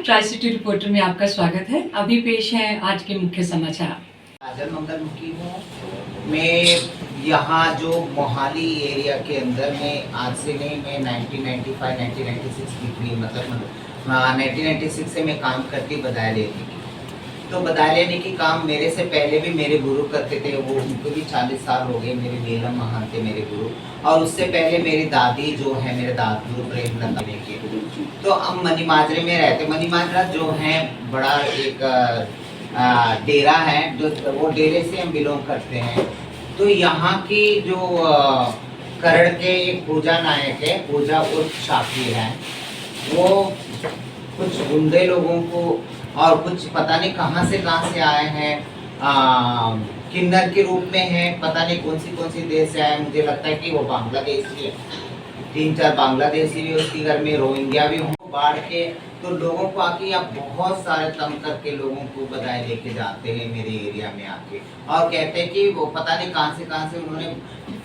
Tri city reporter में आपका स्वागत है। अभी पेश है आज के मुख्य समाचार। काजल मंगलमुखी हूँ मैं। यहाँ जो मोहाली एरिया के अंदर में आज से नहीं, मैं 1995-1996 की मतलब 1996 से मैं काम करती बधाई लेने की। तो बधाई लेने की काम मेरे से पहले भी मेरे गुरु करते थे, वो उनको भी 40 साल हो गए। मेरे नीलम महान थे मेरे गुरु, और उससे पहले मेरी दादी जो है, मेरे दादू प्रेमलता के। तो हम मनी माजरे में रहते। मनी माजरा जो है बड़ा एक डेरा है, जो वो डेरे से हम बिलोंग करते हैं। तो यहाँ की जो करड़ के एक पूजा नायक है, पूजा उर्फ शाकिर है, वो कुछ गुंडे लोगों को और कुछ पता नहीं कहाँ से आए हैं, किन्नर के रूप में है, पता नहीं कौन सी देश से आए। मुझे लगता है कि वो बांग्लादेशी है, 3-4 बांग्लादेशी भी उसके घर में, रोहिंग्या भी हों। बाढ़ के तो लोगों को आके या बहुत सारे तंग करके लोगों को बधाई लेके जाते हैं मेरे एरिया में आके, और कहते हैं कि वो पता नहीं कहाँ से उन्होंने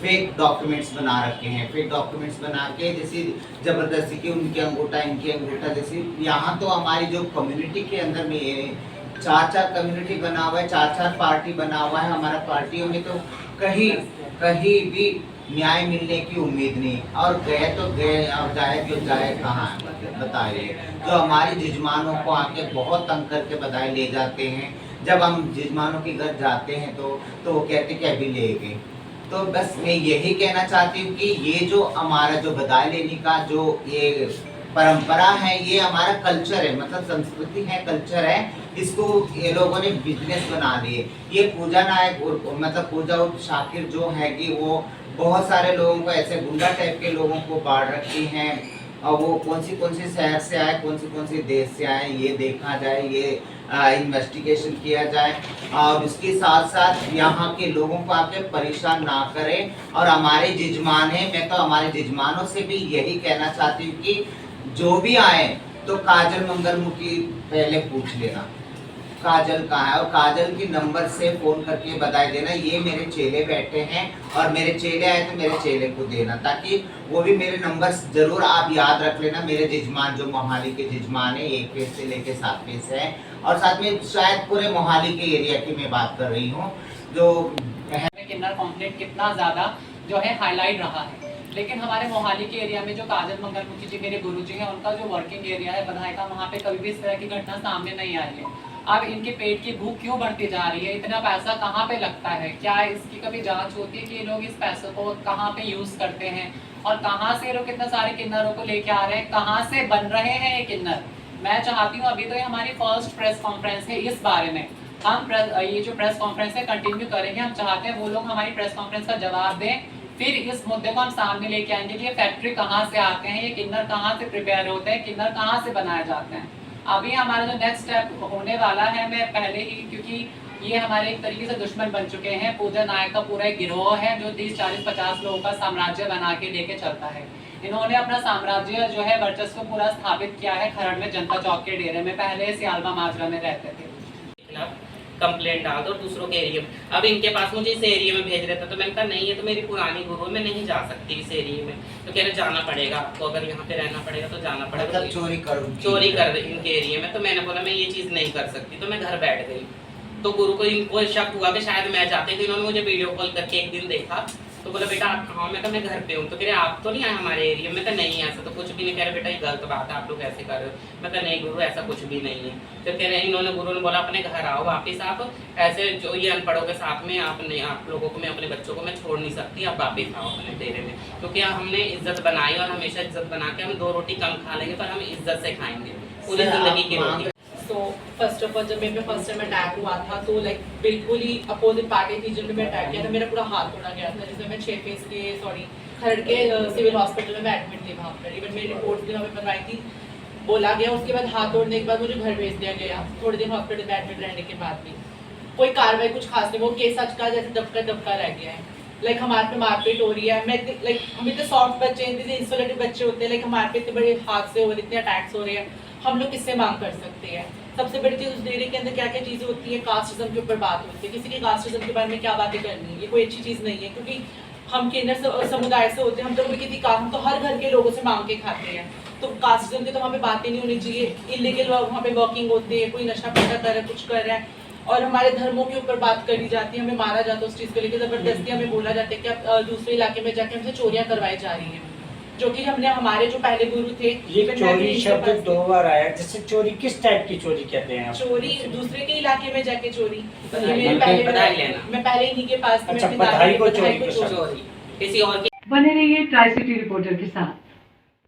फेक डॉक्यूमेंट्स बना रखे हैं। फेक डॉक्यूमेंट्स बना के जैसे जबरदस्ती की उनके अंगूठा इनके अंगूठा, जैसे यहाँ तो हमारी जो कम्युनिटी के अंदर में 4-4 कम्युनिटी बना हुआ है, 4-4 पार्टी बना हुआ है। हमारा पार्टियों में तो कहीं भी न्याय मिलने की उम्मीद नहीं, और गए तो गए और जाए कहाँ बताइए। जो हमारी जजमानों को आके बहुत तंग करके बधाई ले जाते हैं। जब हम जजमानों के घर जाते हैं तो वो कहते कि अभी ले गए। तो बस मैं यही कहना चाहती हूँ कि ये जो हमारा जो बधाई लेने का जो ये परंपरा है, ये हमारा कल्चर है, मतलब संस्कृति है, कल्चर है। इसको ये लोगों ने बिजनेस बना लिए। ये पूजा नायक मतलब पूजा उर्फ शाकिर जो है कि वो बहुत सारे लोगों को, ऐसे गुंडा टाइप के लोगों को बाढ़ रखी हैं, और वो कौन सी शहर से आए, कौन सी देश से आए, ये देखा जाए, ये इन्वेस्टिगेशन किया जाए, और उसके साथ साथ यहाँ के लोगों को आके परेशान ना करें। और हमारे जजमान हैं, मैं तो हमारे जजमानों से भी यही कहना चाहती हूँ कि जो भी आए तो काजल मंगलमुखी पहले पूछ लेना काजल कहाँ है, और काजल की नंबर से फ़ोन करके बधाई देना। ये मेरे चेले बैठे हैं, और मेरे चेले आए तो मेरे चेले को देना, ताकि वो भी मेरे नंबर ज़रूर आप याद रख लेना। मेरे जजमान जो मोहाली के जजमान है, 1 फेज़ से लेके 7 फेज़ है, और साथ में शायद पूरे मोहाली के एरिया की मैं बात कर रही हूँ। जो किन्नर कॉम्प्लेक्स कितना ज़्यादा जो है हाईलाइट रहा है, लेकिन हमारे मोहाली के एरिया में जो काजल मंगलमुखी जी मेरे गुरुजी हैं, उनका जो वर्किंग एरिया है बधाई का, वहाँ पे कभी भी इस तरह की घटना सामने नहीं आई है। अब इनके पेट की भूख क्यों बढ़ती जा रही है? इतना पैसा कहाँ पे लगता है? क्या इसकी कभी जांच होती है कि ये लोग इस पैसे को कहाँ पे यूज़ करते हैं, और कहाँ से लोग इतने सारे किन्नरों को लेके आ रहे हैं, कहाँ से बन रहे हैं ये किन्नर? मैं चाहती हूँ, अभी तो ये हमारी फर्स्ट प्रेस कॉन्फ्रेंस है, इस बारे में हम ये जो प्रेस कॉन्फ्रेंस है कंटिन्यू करेंगे। हम चाहते हैं वो लोग हमारी प्रेस कॉन्फ्रेंस का जवाब दें, फिर इस मुद्दे को हम सामने लेके आएंगे कि ये फैक्ट्री कहाँ से आते हैं, ये किन्नर कहाँ से प्रिपेयर होते हैं, किन्नर कहाँ से बनाए जाते हैं। अभी हमारा जो नेक्स्ट स्टेप होने वाला है, मैं पहले ही, क्योंकि ये हमारे एक तरीके से दुश्मन बन चुके हैं। पूजा नायक का पूरा एक गिरोह है जो 30-40-50 लोगों का साम्राज्य बना के लेके चलता है। इन्होंने अपना साम्राज्य जो है वर्चस्व पूरा स्थापित किया है खरड़ में जनता चौक के डेरे में। पहले सियालबा माजरा में रहते थे। कंप्लेंट डाल दो दूसरों के एरिया में। अब इनके पास मुझे इस एरिया में भेज रहे थे, तो मैंने कहा नहीं, है तो मेरी पुरानी गुरु, मैं नहीं जा सकती इस एरिया में। तो कह रहे जाना पड़ेगा आपको, अगर यहाँ पे रहना पड़ेगा तो जाना पड़ेगा। मतलब चोरी कर इनके एरिया में। तो मैंने बोला मैं ये चीज़ नहीं कर सकती, तो मैं घर बैठ गई। तो गुरु को इनको शक हुआ कि शायद मैं जाती थी। इन्होंने मुझे वीडियो कॉल करके एक दिन देखा, तो बोला बेटा आप कहाँ? मैं कहा मैं घर पे हूँ। तो कह रहे आप तो नहीं आए हमारे एरिया में? मैं कहा नहीं, ऐसा तो कुछ भी नहीं। कह रहे बेटा ये गलत बात है, आप लोग ऐसे कर रहे हो। मैं कहा नहीं गुरु, ऐसा कुछ भी नहीं है। फिर कह रहे इन्होंने, गुरु ने बोला अपने घर आओ वापिस आप, ऐसे जो ये अनपढ़ों के साथ में आप लोगों को, मैं अपने बच्चों को मैं छोड़ नहीं सकती, आप वापिस आओ अपने डेरे में। क्योंकि हमने इज्जत बनाई, और हमेशा इज्जत बना के हम 2 रोटी कम खा लेंगे, पर हम इज्जत से खाएंगे पूरी जिंदगी की रोटी। तो फर्स्ट ऑफ ऑल जब मेरे पे फर्स्ट टाइम अटैक हुआ था, तो लाइक बिल्कुल ही अपोजिट पार्टी थी जिन्होंने मैं अटैक किया था। मेरा पूरा हाथ तोड़ा गया था, जिसमें मैं 6 फेस के खरड़ के सिविल हॉस्पिटल में एडमिट थी। वहाँ पर इवन मेरी रिपोर्ट भी वहाँ पर बनवाई थी, बोला गया। उसके बाद हाथ तोड़ने के बाद मुझे घर भेज दिया गया, थोड़े दिन हॉस्पिटल में एडमिट रहने के बाद भी कोई कार्रवाई कुछ खास नहीं। वो केस आज का जैसे दबका रह गया है। लाइक हमारे पे मारपीट हो रही है। मैं लाइक हम इतने सॉफ्ट बच्चे, इतने इंसुलेटेड बच्चे होते हैं, लाइक हमारे पे इतने बड़े हादसे हो रहे, इतने अटैक्स हो रहे हैं, हम लोग किससे मांग कर सकते हैं? सबसे बड़ी चीज़ उस डेरे के अंदर क्या क्या चीज़ें होती है, कास्टिज्म के ऊपर बात होती है। किसी के कास्टिज्म के बारे में क्या बातें करनी है, ये कोई अच्छी चीज़ नहीं है। क्योंकि हम किन्नर समुदाय से होते हैं, हम तो किसी काम, तो हर घर के लोगों से मांग के खाते हैं। तो कास्टिज्म की तो वहाँ पे बात ही नहीं होनी चाहिए। इलीगल वहाँ पे वर्किंग होती है, कोई नशा पता कर रहा है, कुछ कर रहा है, और हमारे धर्मों के ऊपर बात करी जाती है, हमें मारा जाता है उस चीज़ को लेकर, ज़बरदस्ती हमें बोला जाता है कि आप दूसरे इलाके में जाके हमसे चोरियाँ करवाई जा रही हैं, जो कि हमने हमारे जो पहले गुरु थे, ये चोरी शब्द 2 बार आया। जैसे चोरी किस टाइप की चोरी कहते हैं आप? चोरी दूसरे के इलाके में जाके चोरी। बधाई लेना। मैं पहले इन्हीं के पास अच्छा, बधाई को चोरी चोरी किसी और की बने रहिए ट्राई सिटी रिपोर्टर के साथ।